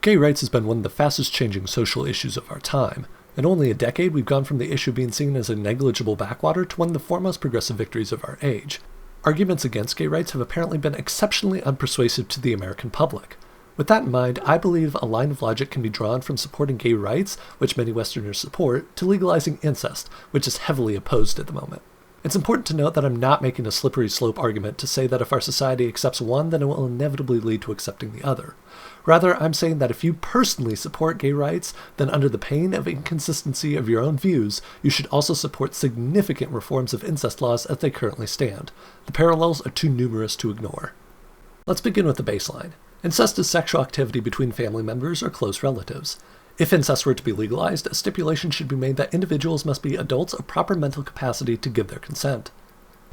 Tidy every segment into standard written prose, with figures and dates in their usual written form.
Gay rights has been one of the fastest changing social issues of our time. In only a decade, we've gone from the issue being seen as a negligible backwater to one of the foremost progressive victories of our age. Arguments against gay rights have apparently been exceptionally unpersuasive to the American public. With that in mind, I believe a line of logic can be drawn from supporting gay rights, which many Westerners support, to legalizing incest, which is heavily opposed at the moment. It's important to note that I'm not making a slippery slope argument to say that if our society accepts one, then it will inevitably lead to accepting the other. Rather, I'm saying that if you personally support gay rights, then under the pain of inconsistency of your own views, you should also support significant reforms of incest laws as they currently stand. The parallels are too numerous to ignore. Let's begin with the baseline. Incest is sexual activity between family members or close relatives. If incest were to be legalized, a stipulation should be made that individuals must be adults of proper mental capacity to give their consent.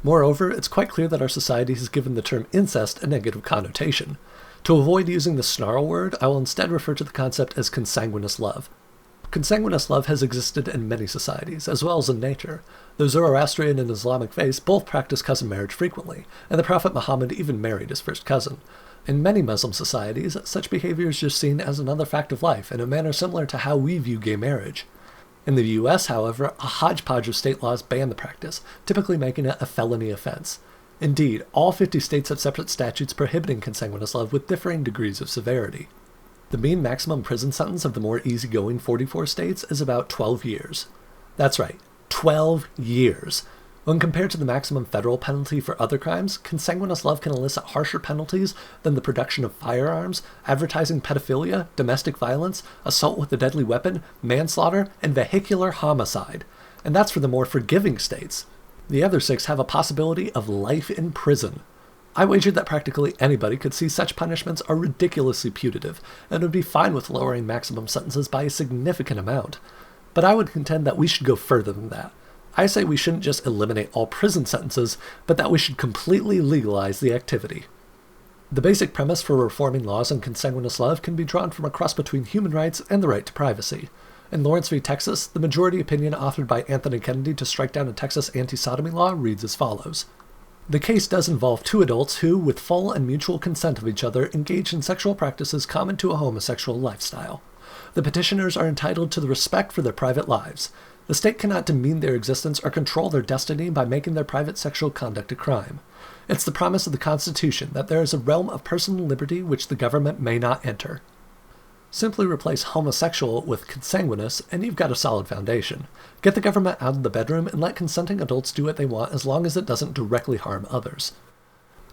Moreover, it's quite clear that our society has given the term incest a negative connotation. To avoid using the snarl word, I will instead refer to the concept as consanguineous love. Consanguineous love has existed in many societies, as well as in nature. The Zoroastrian and Islamic faiths both practice cousin marriage frequently, and the Prophet Muhammad even married his first cousin. In many Muslim societies, such behavior is just seen as another fact of life in a manner similar to how we view gay marriage. In the US, however, a hodgepodge of state laws ban the practice, typically making it a felony offense. Indeed, all 50 states have separate statutes prohibiting consanguineous love with differing degrees of severity. The mean maximum prison sentence of the more easygoing 44 states is about 12 years. That's right, 12 years. When compared to the maximum federal penalty for other crimes, consanguineous love can elicit harsher penalties than the production of firearms, advertising pedophilia, domestic violence, assault with a deadly weapon, manslaughter, and vehicular homicide. And that's for the more forgiving states. The other 6 have a possibility of life in prison. I wagered that practically anybody could see such punishments are ridiculously punitive, and would be fine with lowering maximum sentences by a significant amount. But I would contend that we should go further than that. I say we shouldn't just eliminate all prison sentences, but that we should completely legalize the activity. The basic premise for reforming laws on consanguineous love can be drawn from a cross between human rights and the right to privacy. In Lawrence v. Texas, the majority opinion authored by Anthony Kennedy to strike down a Texas anti-sodomy law reads as follows. The case does involve 2 adults who, with full and mutual consent of each other, engage in sexual practices common to a homosexual lifestyle. The petitioners are entitled to the respect for their private lives. The state cannot demean their existence or control their destiny by making their private sexual conduct a crime. It's the promise of the Constitution that there is a realm of personal liberty which the government may not enter. Simply replace homosexual with consanguineous, and you've got a solid foundation. Get the government out of the bedroom and let consenting adults do what they want as long as it doesn't directly harm others.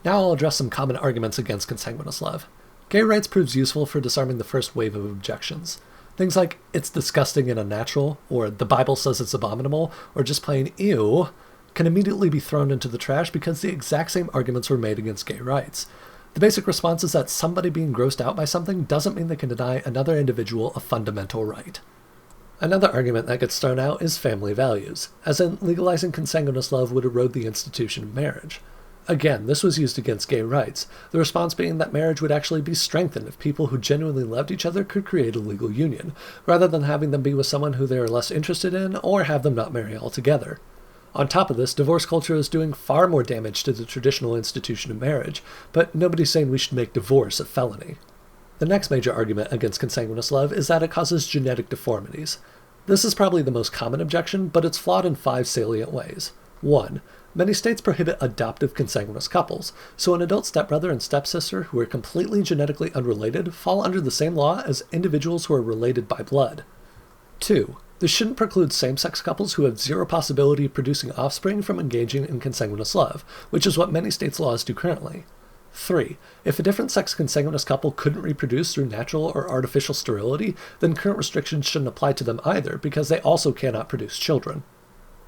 Now I'll address some common arguments against consanguineous love. Gay rights proves useful for disarming the first wave of objections. Things like, it's disgusting and unnatural, or the Bible says it's abominable, or just plain ew, can immediately be thrown into the trash because the exact same arguments were made against gay rights. The basic response is that somebody being grossed out by something doesn't mean they can deny another individual a fundamental right. Another argument that gets thrown out is family values, as in legalizing consanguineous love would erode the institution of marriage. Again, this was used against gay rights, the response being that marriage would actually be strengthened if people who genuinely loved each other could create a legal union, rather than having them be with someone who they are less interested in or have them not marry altogether. On top of this, divorce culture is doing far more damage to the traditional institution of marriage, but nobody's saying we should make divorce a felony. The next major argument against consanguineous love is that it causes genetic deformities. This is probably the most common objection, but it's flawed in 5 salient ways. 1. Many states prohibit adoptive consanguineous couples, so an adult stepbrother and stepsister who are completely genetically unrelated fall under the same law as individuals who are related by blood. 2. This shouldn't preclude same-sex couples who have zero possibility of producing offspring from engaging in consanguineous love, which is what many states' laws do currently. 3. If a different-sex consanguineous couple couldn't reproduce through natural or artificial sterility, then current restrictions shouldn't apply to them either, because they also cannot produce children.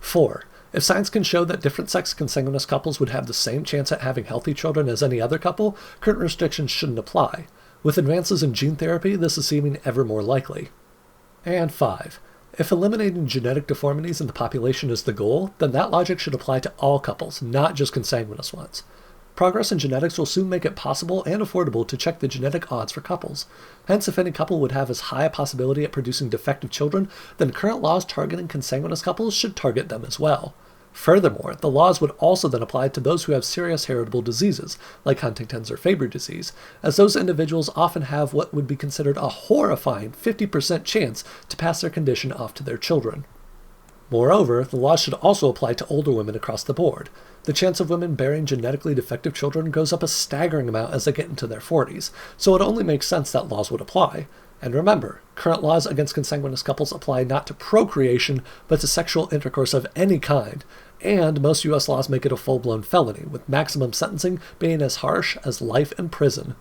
4. If science can show that different-sex consanguineous couples would have the same chance at having healthy children as any other couple, current restrictions shouldn't apply. With advances in gene therapy, this is seeming ever more likely. And 5. If eliminating genetic deformities in the population is the goal, then that logic should apply to all couples, not just consanguineous ones. Progress in genetics will soon make it possible and affordable to check the genetic odds for couples. Hence, if any couple would have as high a possibility at producing defective children, then current laws targeting consanguineous couples should target them as well. Furthermore, the laws would also then apply to those who have serious heritable diseases, like Huntington's or Fabry disease, as those individuals often have what would be considered a horrifying 50% chance to pass their condition off to their children. Moreover, the laws should also apply to older women across the board. The chance of women bearing genetically defective children goes up a staggering amount as they get into their 40s, so it only makes sense that laws would apply. And remember, current laws against consanguineous couples apply not to procreation, but to sexual intercourse of any kind, and most U.S. laws make it a full-blown felony, with maximum sentencing being as harsh as life in prison.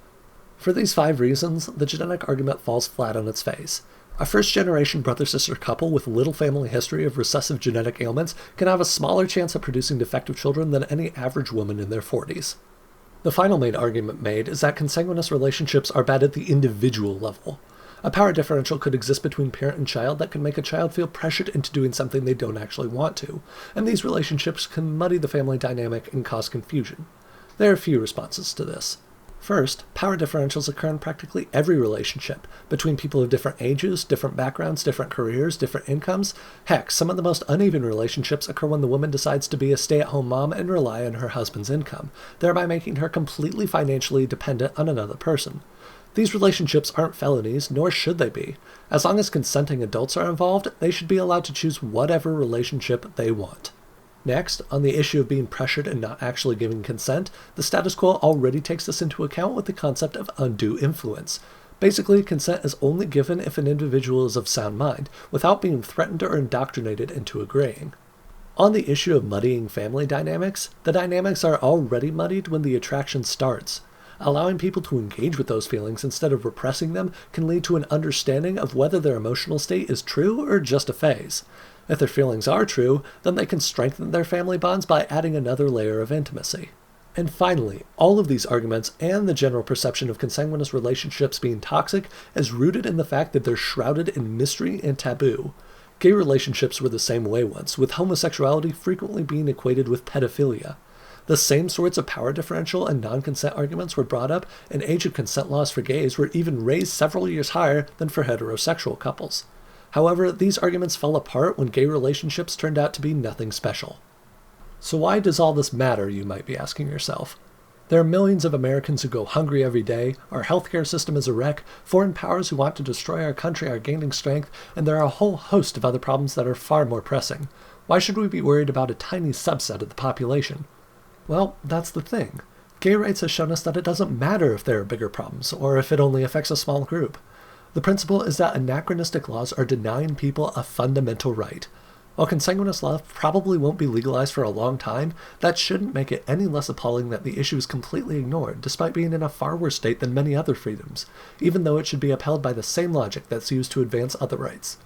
For these 5 reasons, the genetic argument falls flat on its face. A first-generation brother-sister couple with little family history of recessive genetic ailments can have a smaller chance of producing defective children than any average woman in their 40s. The final main argument made is that consanguineous relationships are bad at the individual level. A power differential could exist between parent and child that can make a child feel pressured into doing something they don't actually want to, and these relationships can muddy the family dynamic and cause confusion. There are a few responses to this. First, power differentials occur in practically every relationship, between people of different ages, different backgrounds, different careers, different incomes. Heck, some of the most uneven relationships occur when the woman decides to be a stay-at-home mom and rely on her husband's income, thereby making her completely financially dependent on another person. These relationships aren't felonies, nor should they be. As long as consenting adults are involved, they should be allowed to choose whatever relationship they want. Next, on the issue of being pressured and not actually giving consent, the status quo already takes this into account with the concept of undue influence. Basically, consent is only given if an individual is of sound mind, without being threatened or indoctrinated into agreeing. On the issue of muddying family dynamics, the dynamics are already muddied when the attraction starts. Allowing people to engage with those feelings instead of repressing them can lead to an understanding of whether their emotional state is true or just a phase. If their feelings are true, then they can strengthen their family bonds by adding another layer of intimacy. And finally, all of these arguments and the general perception of consanguineous relationships being toxic is rooted in the fact that they're shrouded in mystery and taboo. Gay relationships were the same way once, with homosexuality frequently being equated with pedophilia. The same sorts of power differential and non-consent arguments were brought up, and age of consent laws for gays were even raised several years higher than for heterosexual couples. However, these arguments fell apart when gay relationships turned out to be nothing special. So why does all this matter, you might be asking yourself? There are millions of Americans who go hungry every day, our healthcare system is a wreck, foreign powers who want to destroy our country are gaining strength, and there are a whole host of other problems that are far more pressing. Why should we be worried about a tiny subset of the population? Well, that's the thing. Gay rights has shown us that it doesn't matter if there are bigger problems, or if it only affects a small group. The principle is that anachronistic laws are denying people a fundamental right. While consanguineous love probably won't be legalized for a long time, that shouldn't make it any less appalling that the issue is completely ignored, despite being in a far worse state than many other freedoms, even though it should be upheld by the same logic that's used to advance other rights.